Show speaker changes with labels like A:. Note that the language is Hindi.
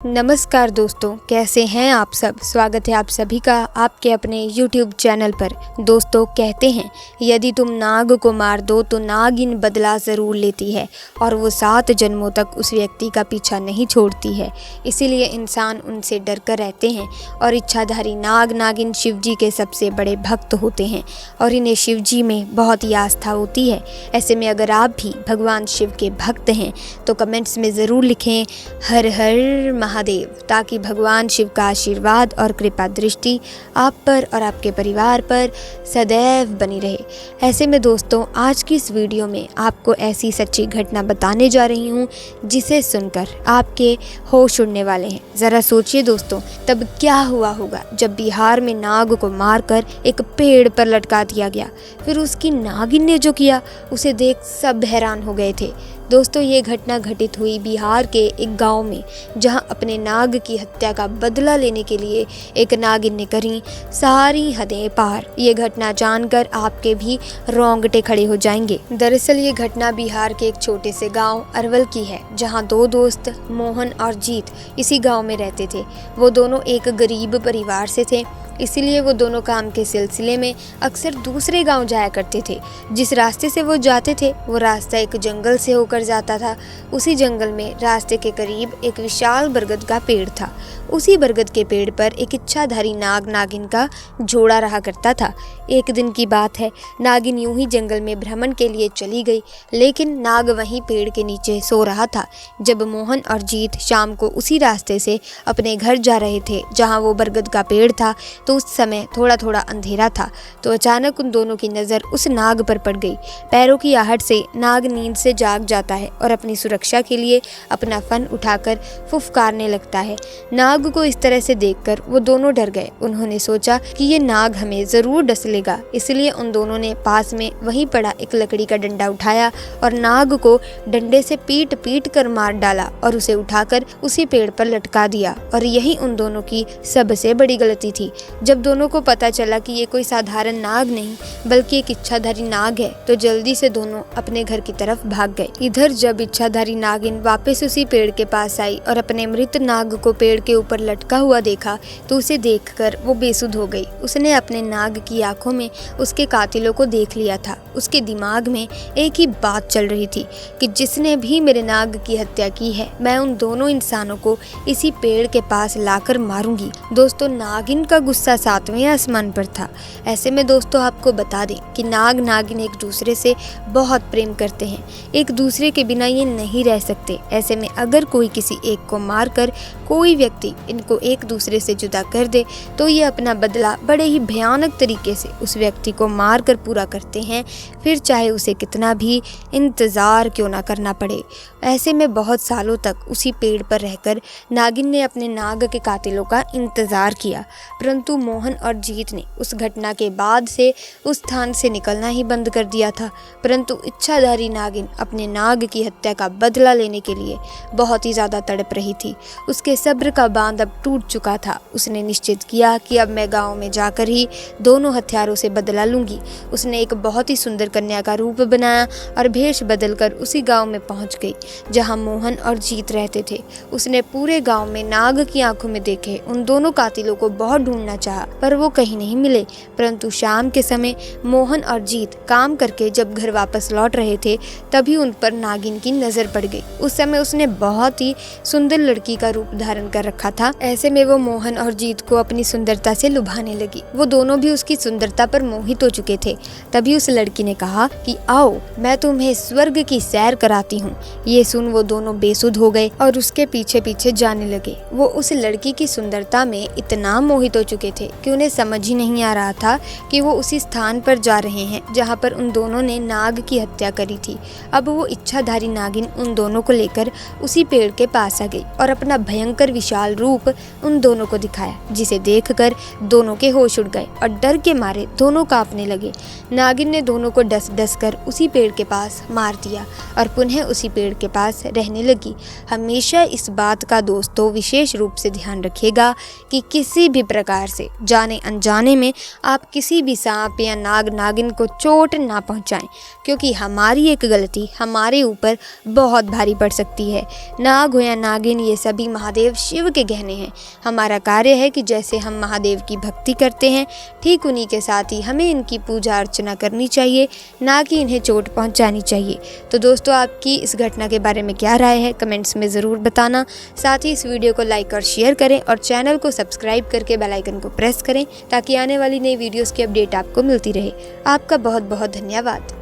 A: नमस्कार दोस्तों, कैसे हैं आप सब। स्वागत है आप सभी का आपके अपने YouTube चैनल पर। दोस्तों, कहते हैं यदि तुम नाग को मार दो तो नागिन बदला ज़रूर लेती है और वो 7 जन्मों तक उस व्यक्ति का पीछा नहीं छोड़ती है। इसीलिए इंसान उनसे डर कर रहते हैं और इच्छाधारी नाग नागिन शिव जी के सबसे बड़े भक्त होते हैं और इन्हें शिव जी में बहुत ही आस्था होती है। ऐसे में अगर आप भी भगवान शिव के भक्त हैं तो कमेंट्स में ज़रूर लिखें हर हर महादेव, ताकि भगवान शिव का आशीर्वाद और कृपा दृष्टि आप पर और आपके परिवार पर सदैव बनी रहे। ऐसे में दोस्तों, आज की इस वीडियो में आपको ऐसी सच्ची घटना बताने जा रही हूँ जिसे सुनकर आपके होश उड़ने वाले हैं। ज़रा सोचिए दोस्तों, तब क्या हुआ होगा जब बिहार में नाग को मारकर एक पेड़ पर लटका दिया गया। फिर उसकी नागिन ने जो किया उसे देख सब हैरान हो गए थे। दोस्तों, ये घटना घटित हुई बिहार के एक गांव में, जहां अपने नाग की हत्या का बदला लेने के लिए एक नागिन ने करी सारी हदें पार। ये घटना जानकर आपके भी रोंगटे खड़े हो जाएंगे। दरअसल ये घटना बिहार के एक छोटे से गांव अरवल की है, जहां 2 दोस्त मोहन और जीत इसी गांव में रहते थे। वो दोनों एक गरीब परिवार से थे, इसीलिए वो दोनों काम के सिलसिले में अक्सर दूसरे गांव जाया करते थे। जिस रास्ते से वो जाते थे वो रास्ता एक जंगल से होकर जाता था। उसी जंगल में रास्ते के करीब एक विशाल बरगद का पेड़ था। उसी बरगद के पेड़ पर एक इच्छाधारी नाग नागिन का जोड़ा रहा करता था। एक दिन की बात है, नागिन यूं ही जंगल में भ्रमण के लिए चली गई, लेकिन नाग वहीं पेड़ के नीचे सो रहा था। जब मोहन और जीत शाम को उसी रास्ते से अपने घर जा रहे थे जहाँ वो बरगद का पेड़ था, तो उस समय थोड़ा थोड़ा अंधेरा था। तो अचानक उन दोनों की नज़र उस नाग पर पड़ गई। पैरों की आहट से नाग नींद से जाग जाता है और अपनी सुरक्षा के लिए अपना फन उठाकर फुफकारने लगता है। नाग को इस तरह से देखकर वो दोनों डर गए। उन्होंने सोचा कि ये नाग हमें ज़रूर डस लेगा, इसलिए उन दोनों ने पास में वहीं पड़ा एक लकड़ी का डंडा उठाया और नाग को डंडे से पीट पीट कर मार डाला और उसे उठाकर उसी पेड़ पर लटका दिया। और यही उन दोनों की सबसे बड़ी गलती थी। जब दोनों को पता चला कि ये कोई साधारण नाग नहीं बल्कि एक इच्छाधारी नाग है, तो जल्दी से दोनों अपने घर की तरफ भाग गए। इधर जब इच्छाधारी नागिन वापस उसी पेड़ के पास आई और अपने मृत नाग को पेड़ के ऊपर लटका हुआ देखा, तो उसे देखकर वो बेसुध हो गई। उसने अपने नाग की आंखों में उसके कातिलों को देख लिया था। उसके दिमाग में एक ही बात चल रही थी कि जिसने भी मेरे नाग की हत्या की है, मैं उन दोनों इंसानों को इसी पेड़ के पास लाकर मारूंगी। दोस्तों, नागिन का गुस्सा 7वें आसमान पर था। ऐसे में दोस्तों, आपको बता दें कि नाग नागिन एक दूसरे से बहुत प्रेम करते हैं, एक दूसरे के बिना ये नहीं रह सकते। ऐसे में अगर कोई किसी एक को मारकर कोई व्यक्ति इनको एक दूसरे से जुदा कर दे, तो ये अपना बदला बड़े ही भयानक तरीके से उस व्यक्ति को मार कर पूरा करते हैं, फिर चाहे उसे कितना भी इंतज़ार क्यों ना करना पड़े। ऐसे में बहुत सालों तक उसी पेड़ पर रहकर नागिन ने अपने नाग के कातिलों का इंतज़ार किया, परंतु मोहन और जीत ने उस घटना के बाद से उस स्थान से निकलना ही बंद कर दिया था। परंतु इच्छाधारी नागिन अपने नाग की हत्या का बदला लेने के लिए बहुत ही ज़्यादा तड़प रही थी। उसके सब्र का बांध अब टूट चुका था। उसने निश्चित किया कि अब मैं गांव में जाकर ही दोनों हथियारों से बदला लूंगी। उसने एक बहुत ही सुंदर कन्या का रूप बनाया और भेष बदलकर उसी गांव में पहुंच गई जहां मोहन और जीत रहते थे। उसने पूरे गांव में नाग की आंखों में देखे उन दोनों कातिलों को बहुत ढूंढना चाहा, पर वो कहीं नहीं मिले। परंतु शाम के समय मोहन और जीत काम करके जब घर वापस लौट रहे थे, तभी उन पर नागिन की नजर पड़ गई। उस समय उसने बहुत ही सुंदर लड़की का रूप धारण कर रखा था। ऐसे में वो मोहन और जीत को अपनी सुंदरता से लुभाने लगी। वो दोनों भी उसकी सुंदरता पर मोहित हो चुके थे। तभी उस लड़की ने कहा कि आओ, मैं तुम्हें स्वर्ग की सैर कराती हूँ। ये सुन वो दोनों बेसुध हो गए और उसके पीछे पीछे जाने लगे। वो उस लड़की की सुंदरता में इतना मोहित हो चुके थे कि उन्हें समझ ही नहीं आ रहा था कि वो उसी स्थान पर जा रहे हैं जहाँ पर उन दोनों ने नाग की हत्या करी थी। अब वो इच्छाधारी नागिन उन दोनों को लेकर उसी पेड़ के पास आ गई और अपना भयंकर विशाल रूप उन दोनों को दिखाया, जिसे देखकर दोनों के होश उड़ गए और डर के मारे दोनों कांपने लगे। नागिन ने दोनों को डस डस कर उसी पेड़ के पास मार दिया और पुनः उसी पेड़ के पास रहने लगी। हमेशा इस बात का दोस्तों विशेष रूप से ध्यान रखिएगा कि किसी भी प्रकार से जाने अनजाने में आप किसी भी सांप या नाग नागिन को चोट ना पहुंचाएं, क्योंकि हमारी एक गलती हमारे ऊपर बहुत भारी पड़ सकती है। नाग हो या नागिन, ये सभी महादेव शिव के गहने हैं। हमारा कार्य है कि जैसे हम महादेव की भक्ति करते हैं, ठीक उन्हीं के साथ ही हमें इनकी पूजा अर्चना करनी चाहिए, ना कि इन्हें चोट पहुंचानी चाहिए। तो दोस्तों, आपकी इस घटना के बारे में क्या राय है, कमेंट्स में ज़रूर बताना। साथ ही इस वीडियो को लाइक और शेयर करें और चैनल को सब्सक्राइब करके बेल आइकन को प्रेस करें, ताकि आने वाली नई वीडियोस की अपडेट आपको मिलती रहे। आपका बहुत बहुत धन्यवाद।